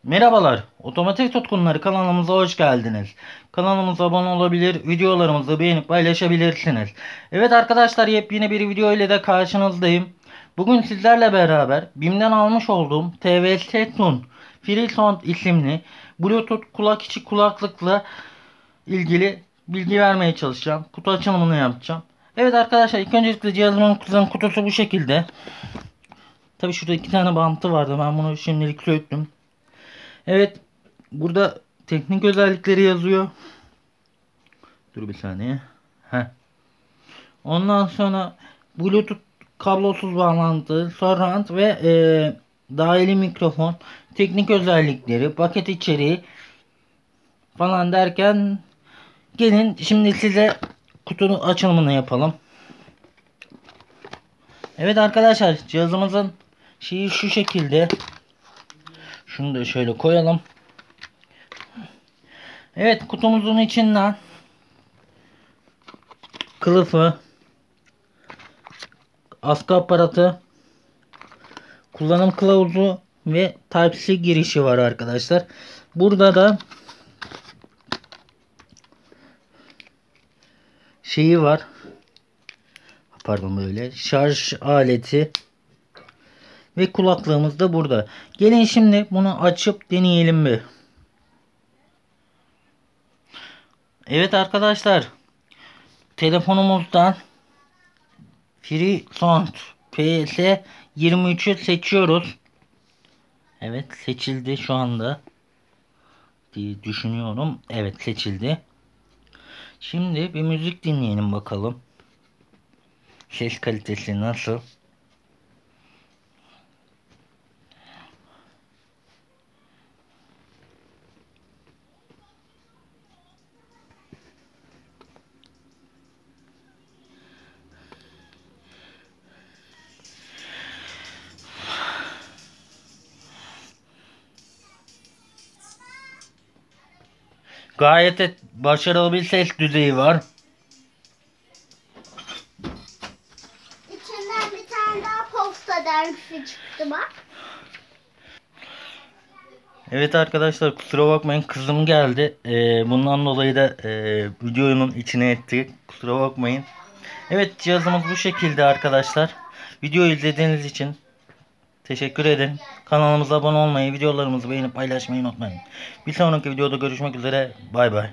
Merhabalar, Otomotiv Tutkunları kanalımıza hoş geldiniz. Kanalımıza abone olabilir, videolarımızı beğenip paylaşabilirsiniz. Evet arkadaşlar, yepyeni bir video ile de karşınızdayım. Bugün sizlerle beraber BİM'den almış olduğum TVS Tune FreeSound isimli Bluetooth kulak içi kulaklıkla ilgili bilgi vermeye çalışacağım. Kutu açılımını yapacağım. Evet arkadaşlar, ilk öncelikle cihazımın kutusu bu şekilde. Tabi şurada iki tane bantı vardı, ben bunu şimdilik söktüm. Evet, burada teknik özellikleri yazıyor. Dur bir saniye. Heh. Ondan sonra Bluetooth kablosuz bağlantı, surround ve dahili mikrofon, teknik özellikleri, paket içeriği falan derken gelin şimdi size kutunun açılımını yapalım. Evet arkadaşlar, cihazımızın şeyi şu şekilde. Şunu da şöyle koyalım. Evet, kutumuzun içinden kılıfı, askı aparatı, kullanım kılavuzu ve Type-C girişi var arkadaşlar. Burada da şeyi var. Pardon, böyle şarj aleti ve kulaklığımız da burada. Gelin şimdi bunu açıp deneyelim bir. Evet arkadaşlar, telefonumuzdan FreeSound PS23'ü seçiyoruz. Evet, seçildi şu anda diye düşünüyorum. Evet, seçildi. Şimdi bir müzik dinleyelim bakalım. Ses kalitesi nasıl? Gayet başarılı bir ses düzeyi var. İçinden bir tane daha posta dergisi çıktı bak. Evet arkadaşlar, kusura bakmayın, kızım geldi. Bundan dolayı da videonun içine ettik. Kusura bakmayın. Evet, cihazımız bu şekilde arkadaşlar. Videoyu izlediğiniz için teşekkür ederim. Kanalımıza abone olmayı, videolarımızı beğenip paylaşmayı unutmayın. Bir sonraki videoda görüşmek üzere. Bay bay.